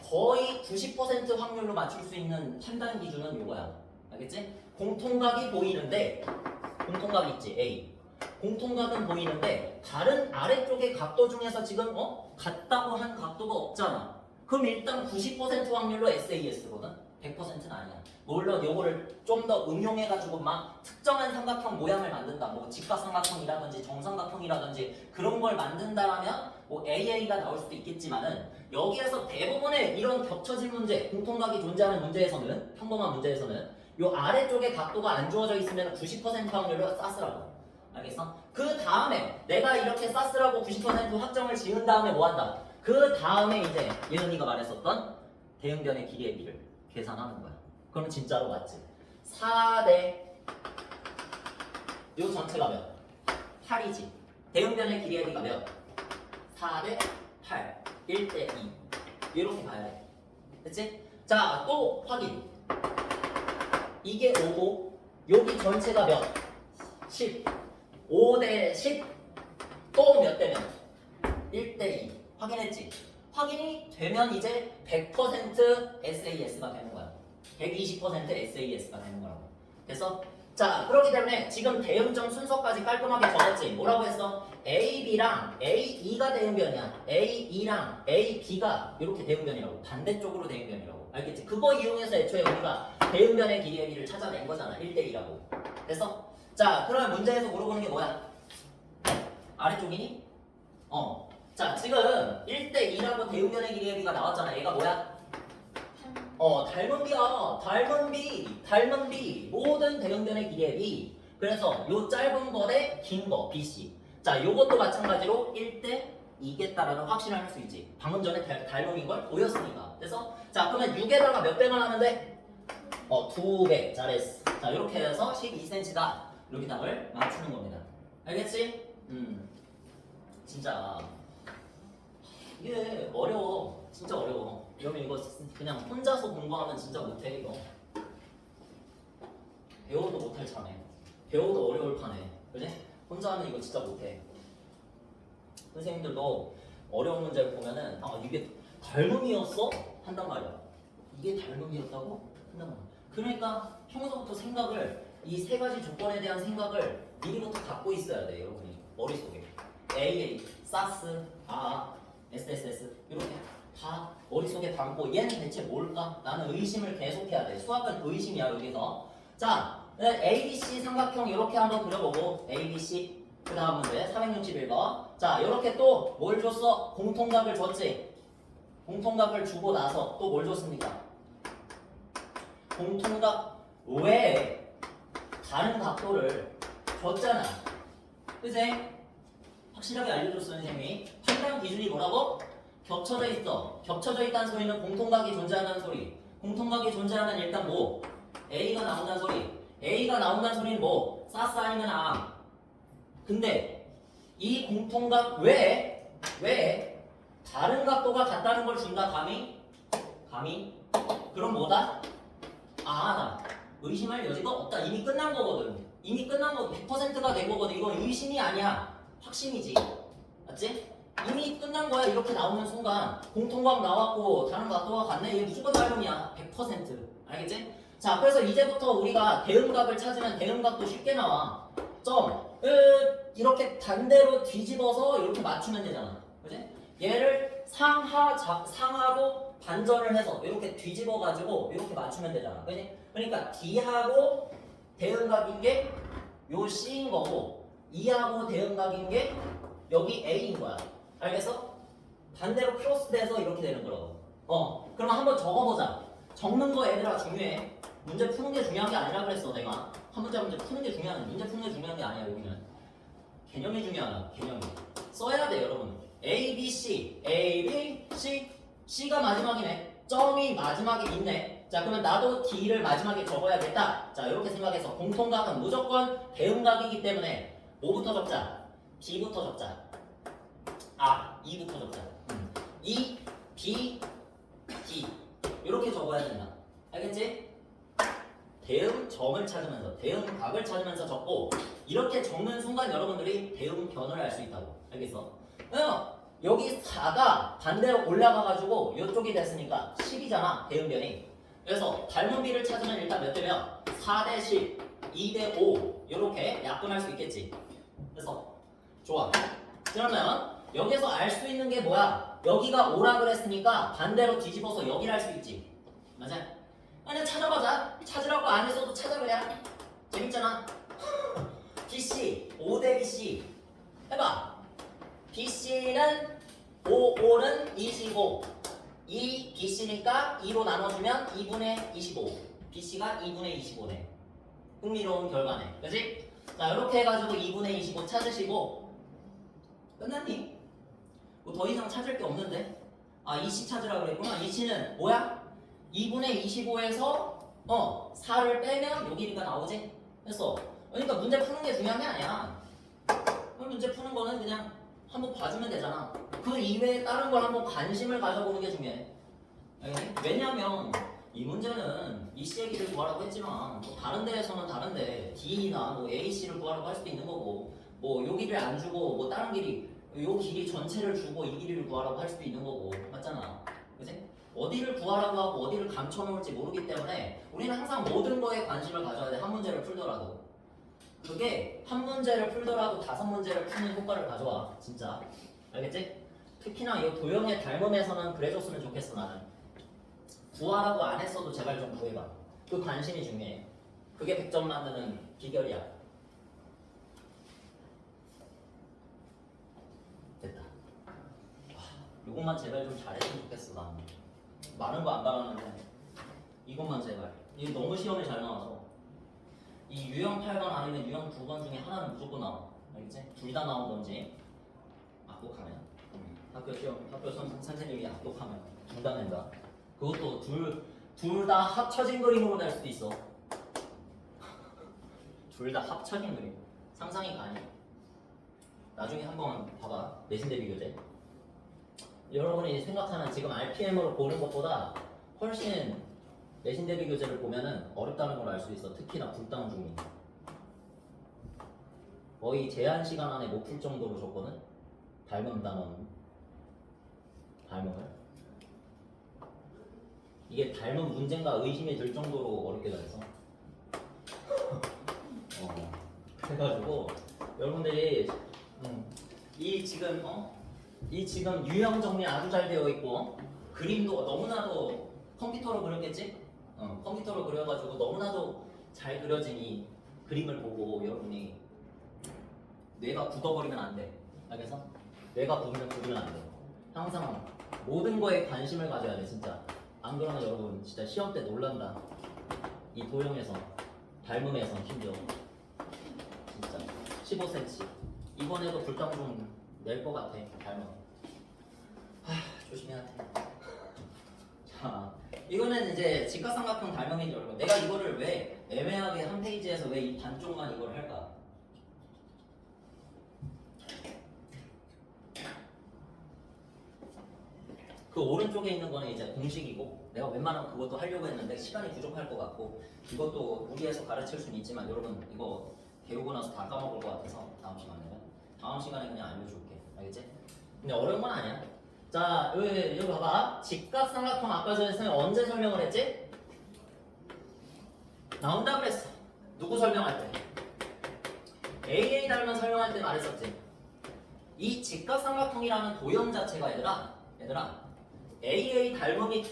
[SPEAKER 1] 거의 90% 확률로 맞출 수 있는 판단 기준은 이거야. 알겠지? 공통각이 보이는데 공통각 있지 A. 공통각은 보이는데 다른 아래쪽의 각도 중에서 지금 같다고 한 각도가 없잖아. 그럼 일단 90% 확률로 SAS거든. 100%는 아니야. 물론 요거를 좀 더 응용해가지고 막 특정한 삼각형 모양을 만든다. 뭐 직각삼각형이라든지 정삼각형이라든지 그런 걸 만든다라면 뭐 AA가 나올 수도 있겠지만은 여기에서 대부분의 이런 겹쳐진 문제, 공통각이 존재하는 문제에서는 평범한 문제에서는 요 아래쪽에 각도가 안 주어져 있으면 90% 확률로 쌌으라고. 알겠어? 그 다음에 내가 이렇게 쌌으라고 90% 확정을 지은 다음에 뭐 한다? 그 다음에 이제 예은이가 말했었던 대응변의 길이의 비를 계산하는 거야. 그럼 진짜로 맞지? 4대 요 전체가 몇? 8이지. 대응변의 길이의 비가 몇? 4대 8 1대 2 이렇게 가야 돼. 됐지? 자, 또 확인. 이게 5고 여기 전체가 몇? 10 5대 10 또 몇 대면? 1대 2 확인했지? 확인이 되면 이제 100% SAS가 되는 거야. 120% SAS가 되는 거라고. 됐어? 자, 그렇기 때문에 지금 대응점 순서까지 깔끔하게 적었지. 뭐라고 했어? AB랑 AE가 대응변이야. AE랑 AB가 이렇게 대응변이라고. 반대쪽으로 대응변이라고. 알겠지? 그거 이용해서 애초에 우리가 대응변의 길이의 비를 찾아낸 거잖아. 1대2라고. 됐어? 자, 그러면 문제에서 물어보는 게 뭐야? 아래쪽이니? 자, 지금 1대2라고 대응변의 길이의 비가 나왔잖아. 얘가 뭐야? 닮은 비야. 닮은 비. 모든 대응변의 길이의 비. 그래서 요 짧은 거 대 긴 거, BC. 자, 요것도 마찬가지로 1대 2겠다라는 확신을 할 수 있지. 방금 전에 닮은인 걸 보였으니까. 그래서 자, 그러면 6에다가 몇 배만 하면 돼? 2배. 잘했어. 자, 이렇게 해서 12cm다. 이렇게 답을 맞추는 겁니다. 알겠지? 진짜 이게 어려워. 진짜 어려워. 이러면 이거 그냥 혼자서 공부하면 진짜 못해 이거. 배워도 못할 차네. 배워도 어려울 판에. 그지? 혼자 하면 이거 진짜 못해. 선생님들도 어려운 문제를 보면은 이게 닮음이었어? 한단 말이야. 이게 닮음이었다고? 한단 말이야. 그러니까 평소부터 생각을 이 세 가지 조건에 대한 생각을 미리부터 갖고 있어야 돼 여러분이 머릿속에. AA, SAS, SSS 이렇게 다 머릿속에 담고 얘는 대체 뭘까? 나는 의심을 계속해야 돼. 수학은 의심이야 여기서. 자, ABC 삼각형 이렇게 한번 그려보고 ABC 그 다음 문제 461번. 자, 이렇게 또 뭘 줬어? 공통각을 줬지. 공통각을 주고 나서 또 뭘 줬습니까? 공통각 외에 다른 각도를 줬잖아. 그치? 확실하게 알려줬어 선생님이. 판단 기준이 뭐라고? 겹쳐져 있어. 겹쳐져 있다는 소리는 공통각이 존재한다는 소리. 공통각이 존재하면 일단 뭐? A가 나온다는 소리. A가 나온다는 소리는 뭐? 사스 아니면 아. 근데 이 공통각 외에 다른 각도가 같다는 걸 준다. 감히? 그럼 뭐다? 나 의심할 여지가 없다. 이미 끝난 거거든. 이미 끝난 거 100%가 된 거거든. 이건 의심이 아니야. 확신이지. 맞지? 이미 끝난 거야. 이렇게 나오는 순간 공통각 나왔고 다른 각도가 같네. 이게 무조건 닮음이야. 100%. 알겠지? 자, 그래서 이제부터 우리가 대응각을 찾으면 대응각도 쉽게 나와. 이렇게 반대로 뒤집어서 이렇게 맞추면 되잖아. 그지? 얘를 상하로 반전을 해서 이렇게 뒤집어가지고 이렇게 맞추면 되잖아. 그지? 그러니까 D하고 대응각인 게 요 C인 거고 E하고 대응각인 게 여기 A인 거야. 알겠어? 반대로 크로스돼서 이렇게 되는 거라고. 그럼 한번 적어보자. 적는 거 얘들아 중요해. 문제 푸는 게 중요한 게 아니라 그랬어 내가. 한 문제 푸는 게 중요한 문제 푸는 게 중요한 게 아니야 여기는. 개념이 중요하다. 개념이. 써야 돼 여러분. A, B, C, A, B, C, C가 마지막이네. 점이 마지막에 있네. 자, 그러면 나도 D를 마지막에 적어야겠다. 자, 이렇게 생각해서 공통각은 무조건 대응각이기 때문에 뭐부터 적자? B부터 적자. E부터 적자. E, B, D 이렇게 적어야 된다. 알겠지? 대응점을 찾으면서 대응각을 찾으면서 적고 이렇게 적는 순간 여러분들이 대응변을 알 수 있다고. 알겠어? 여기 4가 반대로 올라가가지고 이쪽이 됐으니까 10이잖아 대응변이. 그래서 닮은 비를 찾으면 일단 몇 대면 4대 10, 2대 5 이렇게 약분할 수 있겠지. 그래서 좋아. 그러면 여기서 알 수 있는 게 뭐야? 여기가 5라 그랬으니까 반대로 뒤집어서 여기를 할 수 있지. 맞아? 그냥 찾아보자. 찾으라고 안 했어도 찾아 그냥. 재밌잖아. BC 5대 BC 해봐. BC는 5, 5는 25. 2 BC니까 2로 나눠주면 2분의 25. BC가 2분의 25네. 흥미로운 결과네. 그치? 자, 이렇게 해가지고 2분의 25 찾으시고 끝났니? 뭐 더 이상 찾을 게 없는데? 아, 이씨 찾으라고 그랬구나. 이씨는 뭐야? 2분의 25에서 4를 빼면 요 길이가 나오지? 됐어. 그러니까 문제 푸는 게 중요한 게 아니야. 문제 푸는 거는 그냥 한번 봐주면 되잖아. 그 이외에 다른 걸 한번 관심을 가져보는 게 중요해. 알겠니? 왜냐면 이 문제는 이씨의 길을 구하라고 했지만 뭐 다른 데에서는 다른데 D나 뭐 AC를 구하라고 할 수도 있는 거고 뭐 요 길이를 안 주고 뭐 다른 길이 요 길이 전체를 주고 이 길이를 구하라고 할 수도 있는 거고 맞잖아. 그치? 어디를 구하라고 하고 어디를 감춰놓을지 모르기 때문에 우리는 항상 모든 거에 관심을 가져야 돼. 한 문제를 풀더라도. 그게 한 문제를 풀더라도 5문제를 푸는 효과를 가져와. 진짜. 알겠지? 특히나 이 도형의 닮음에서는 그래줬으면 좋겠어. 나는 구하라고 안 했어도 제발 좀 구해봐. 그 관심이 중요해. 그게 100점 만드는 비결이야. 됐다. 이것만 제발 좀 잘했으면 좋겠어. 나는 많은 거 안 바라는데 이것만 제발. 이게 너무 시험이 잘 나와서 이 유형 8번 아니면 유형 9번 중에 하나는 무조건 나와. 알겠지? 둘 다 나온 건지 악독하면 학교 시험 학교 선생님이 악독하면 둘 다 낸다. 그것도 둘 다 합쳐진 그림으로 낼 수도 있어. 둘 다 합쳐진 그림. 상상이 가니. 나중에 한번 봐봐. 내신 대비 교재. 여러분이 생각하는 지금 RPM으로 보는 것보다 훨씬 내신 대비 교재를 보면은 어렵다는 걸 알 수 있어. 특히나 불다운 중이. 거의 제한 시간 안에 못 풀 정도로 줬거든. 닮은 단원. 닮음을. 이게 닮은 문제인가 의심이 들 정도로 어렵게 잘했어. 그래가지고 여러분들이 이 지금 유형 정리 아주 잘 되어 있고 그림도 너무나도 컴퓨터로 그렸겠지? 컴퓨터로 그려가지고 너무나도 잘 그려진 이 그림을 보고 여러분이 뇌가 굳어버리면 안 돼. 알겠어? 뇌가 굳으면 안 돼. 항상 모든 거에 관심을 가져야 돼. 진짜. 안 그러면 여러분 진짜 시험 때 놀란다. 이 도형에서 닮음에서 심지어 진짜 15cm 이번에도 불당 좀 낼 것 같아. 닮음. 조심해야 돼. 자, 이거는 이제 직각삼각형 닮음인 줄 알고 내가 이거를 왜 애매하게 한 페이지에서 왜 이 반쪽만 이걸 할까? 그 오른쪽에 있는 거는 이제 공식이고 내가 웬만하면 그것도 하려고 했는데 시간이 부족할 것 같고 이것도 무리해서 가르칠 수는 있지만 여러분 이거 배우고 나서 다 까먹을 것 같아서 다음 시간에 그냥 알려줄게. 알겠지? 근데 어려운 건 아니야. 자, 여기 봐봐. 직각삼각형 아까 전에 선생님 언제 설명을 했지? 나온다고 그랬어. 누구 설명할 때? AA 닮은 설명할 때 말했었지. 이 직각삼각형이라는 도형 자체가 얘들아 AA 닮음이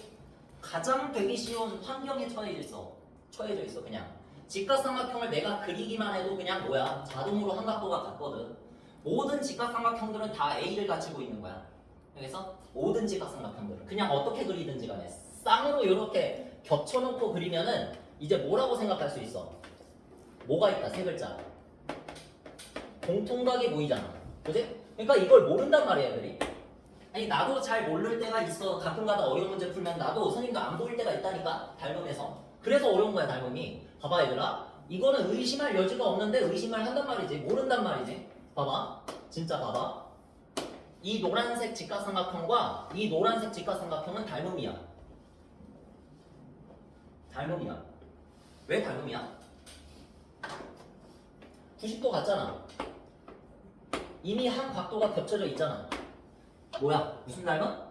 [SPEAKER 1] 가장 되기 쉬운 환경에 처해져 있어. 그냥 직각삼각형을 내가 그리기만 해도 그냥 뭐야 자동으로 삼각도가 같거든. 모든 직각삼각형들은 다 A를 갖추고 있는 거야. 그래서 모든 직각삼각형들은 그냥 어떻게 그리든지 간에 쌍으로 이렇게 겹쳐놓고 그리면은 이제 뭐라고 생각할 수 있어? 뭐가 있다? 세 글자. 공통각이 보이잖아. 그지? 그러니까 이걸 모른단 말이야, 애들이. 아니 나도 잘 모를 때가 있어. 가끔가다 어려운 문제 풀면 나도 선생님도 안 보일 때가 있다니까. 닮음에서. 그래서 어려운 거야, 닮음이. 봐봐, 얘들아. 이거는 의심할 여지가 없는데 의심을 한단 말이지. 모른단 말이지. 봐봐. 진짜 봐봐. 이 노란색 직각삼각형과 이 노란색 직각삼각형은 닮음이야. 왜 닮음이야? 90도 같잖아. 이미 한 각도가 겹쳐져 있잖아. 뭐야? 무슨 닮음?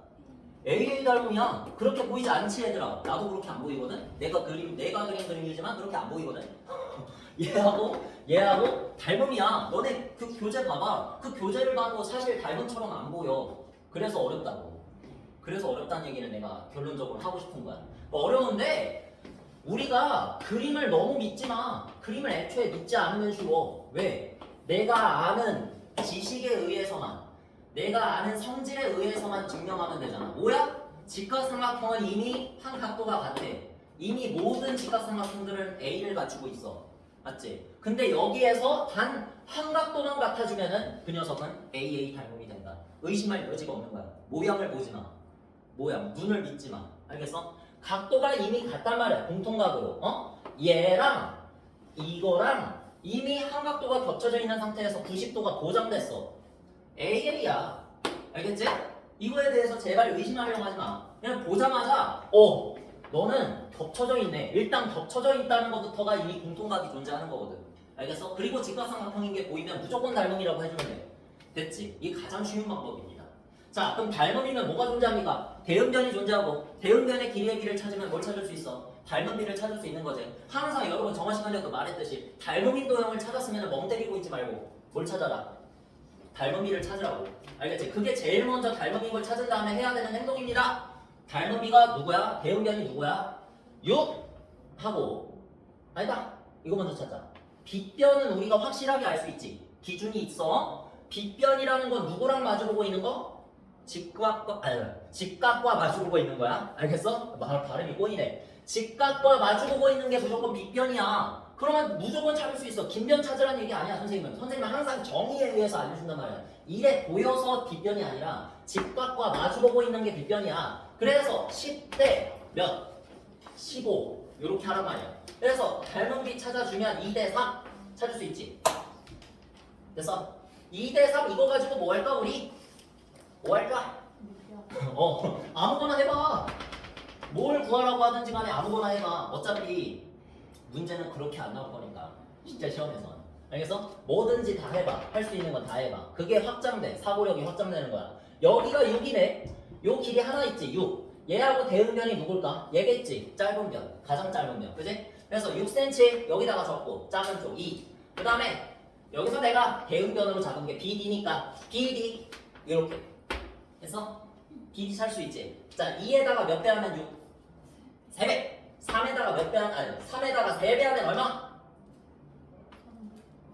[SPEAKER 1] AA 닮음이야. 그렇게 보이지 않지 얘들아. 나도 그렇게 안 보이거든. 내가 그린 그림이지만 그렇게 안 보이거든. 얘하고 닮음이야. 너네 그 교재 봐봐. 그 교재를 봐도 사실 닮음처럼 안 보여. 그래서 어렵다고. 그래서 어렵다는 얘기는 내가 결론적으로 하고 싶은 거야. 어려운데 우리가 그림을 너무 믿지 마. 그림을 애초에 믿지 않으면 쉬워. 왜? 내가 아는 지식에 의해서만, 내가 아는 성질에 의해서만 증명하면 되잖아. 뭐야? 직각삼각형은 이미 한 각도가 같아. 이미 모든 직각삼각형들은 A를 갖추고 있어. 맞지? 근데 여기에서 단 한 각도만 같아주면은 그 녀석은 AA 닮음이 된다. 의심할 여지가 없는 거야. 모양을 보지 마. 모양, 눈을 믿지 마. 알겠어? 각도가 이미 같단 말이야. 공통각으로. 얘랑 이거랑 이미 한 각도가 겹쳐져 있는 상태에서 90도가 보장됐어. AA야. 알겠지? 이거에 대해서 제발 의심하려고 하지 마. 그냥 보자마자 너는 겹쳐져 있네. 일단 겹쳐져 있다는 것부터가 이미 공통각이 존재하는 거거든. 알겠어? 그리고 직각삼각형인 게 보이면 무조건 닮음이라고 해주면 돼. 됐지? 이게 가장 쉬운 방법입니다. 자, 그럼 닮음이면 뭐가 존재합니까? 대응변이 존재하고 대응변의 길이의 비를 찾으면 뭘 찾을 수 있어? 닮은 비를 찾을 수 있는 거지. 항상 여러분 정화 시간에도 말했듯이 닮음인 도형을 찾았으면 멍 때리고 있지 말고 뭘 찾아라? 닮음비를 찾으라고. 알겠지? 그게 제일 먼저 닮음인 걸 찾은 다음에 해야 되는 행동입니다. 닮음비가 누구야? 대응변이 누구야? 6 하고 아니다. 이거 먼저 찾자. 빗변은 우리가 확실하게 알 수 있지. 기준이 있어. 빗변이라는 건 누구랑 마주보고 있는 거? 직각과 마주보고 있는 거야. 알겠어? 발음이 꼬이네. 직각과 마주보고 있는 게 무조건 빗변이야. 그러면 무조건 찾을 수 있어. 긴변 찾으라는 얘기 아니야, 선생님은. 선생님은 항상 정의에 의해서 알려준단 말이야. 이래 보여서 빗변이 아니라 직각과 마주보고 있는 게 빗변이야. 그래서 10대 몇? 15 이렇게 하란 말이야. 그래서 닮은 비 찾아주면 2대3 찾을 수 있지. 됐어? 2대3 이거 가지고 뭐 할까 우리? 뭐 할까? 아무거나 해봐. 뭘 구하라고 하든지 간에 아무거나 해봐. 어차피 문제는 그렇게 안 나올 거니까 진짜 시험에서. 알겠어? 뭐든지 다 해봐. 할 수 있는 건 다 해봐. 그게 확장돼. 사고력이 확장되는 거야. 여기가 6이네. 요 길이 하나 있지. 6. 얘하고 대응변이 누굴까? 얘겠지. 짧은 변. 가장 짧은 변. 그지? 그래서 6cm 여기다가 적고 작은 쪽 2. 그 다음에 여기서 내가 대응변으로 잡은 게 BD니까 BD 이렇게 해서 BD 살 수 있지. 자, 2에다가 몇 배 하면 6? 3배. 3에다가 몇 배 하면, 아니 3에다가 3배 하면 얼마?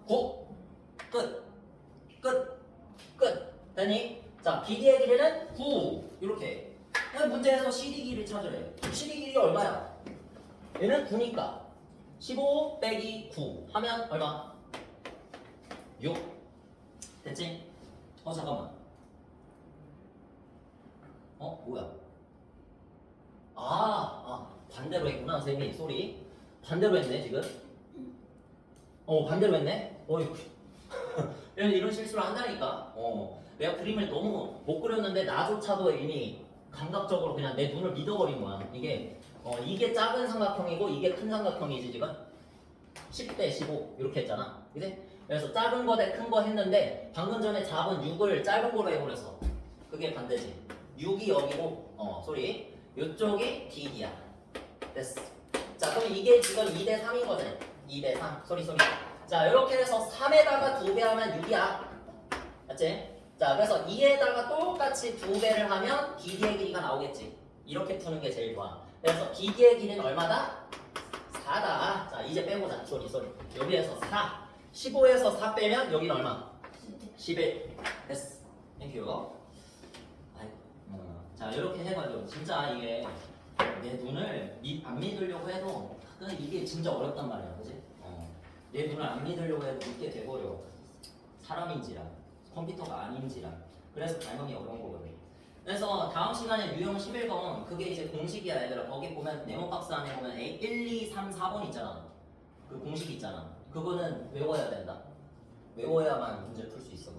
[SPEAKER 1] 9. 끝. 됐니? 자, BD의 길이는 9. 이렇게. 문제에서 CD 길이 찾으래. CD 길이 얼마야? 얘는 9니까 15 빼기 9 하면 얼마? 6. 됐지? 잠깐만. 뭐야? 반대로 했구나, 선생님이. 쏘리. 반대로 했네, 지금. 반대로 했네? 이런 실수를 한다니까. 내가 그림을 너무 못 그렸는데 나조차도 이미 감각적으로 그냥 내 눈을 믿어버린 거야. 이게 작은 삼각형이고 이게 큰 삼각형이지 지금. 10대 15 이렇게 했잖아. 그지? 그래서 작은 거 대 큰 거 했는데 방금 전에 잡은 6을 짧은 거로 해버렸어. 그게 반대지. 6이 여기고 소리. 이쪽이 BD야. 됐어. 자, 그럼 이게 지금 2대3인 거지. 2대3. 소리. 자, 이렇게 해서 3에다가 2배 하면 6이야. 맞지? 자, 그래서 2에다가 똑같이 2배를 하면 BD의 길이가 나오겠지. 이렇게 푸는 게 제일 좋아. 그래서 BD의 길이는 얼마다? 4다. 자, 이제 빼보자. 소리. 여기에서 4. 15에서 4 빼면 여기는 얼마? 11. 됐어. 땡큐. 자, 이렇게 해가지고 진짜 이게 내 눈을 안 믿으려고 해도 이게 진짜 어렵단 말이야. 그지? 내 눈을 안 믿으려고 해도 믿게 돼버려. 사람인지라 컴퓨터가 아닌지라. 그래서 닮음이 어려운 거거든. 그래서 다음 시간에 유형 11번 그게 이제 공식이야 얘들아. 거기 보면 네모 박스 안에 보면 1, 2, 3, 4번 있잖아. 그 공식 있잖아. 그거는 외워야 된다. 외워야만 문제 풀 수 있어.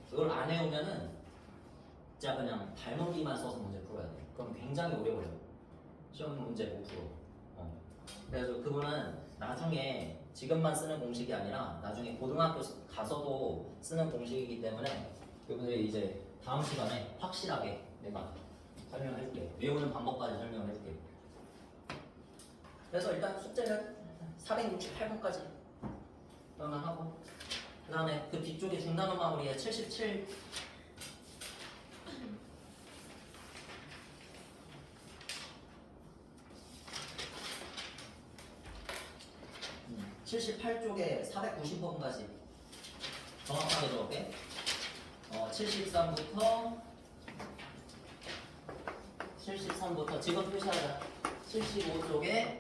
[SPEAKER 1] 그걸 안 외우면은 진짜 그냥 닮은비만 써서 문제 풀어야 돼. 그럼 굉장히 오래 걸려. 시험 문제 못 풀어. 그래서 그분은 나중에 지금만 쓰는 공식이 아니라 나중에 고등학교 가서도 쓰는 공식이기 때문에 그분들이 이제 다음 시간에 확실하게 내가 설명을 해줄게. 외우는 방법까지 설명을 해줄게. 그래서 일단 숙제는 468번까지 그러면 하고 그 다음에 그 뒤쪽에 중단원 마무리에 77 78쪽에 490번까지 정확하게 적을게. 73부터 지금 표시하자. 75쪽에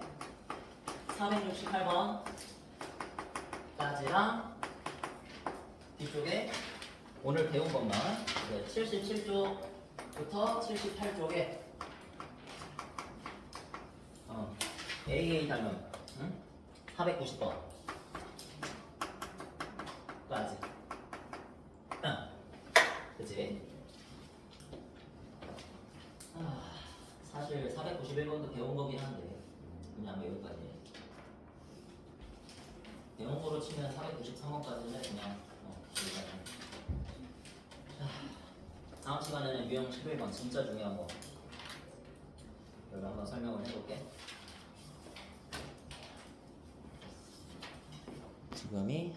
[SPEAKER 1] 468번까지랑 뒤쪽에 오늘 배운 것만 77쪽부터 78쪽에 AA 닮은 490번까지 그치? 사실 491번도 배운 거긴 한데 그냥 여기까지 배운 거로 치면 493번까지는 그냥 여기까지. 다음 시간에는 유형 11번 진짜 중요한 거 여기 한번 설명을 해볼게. 지금이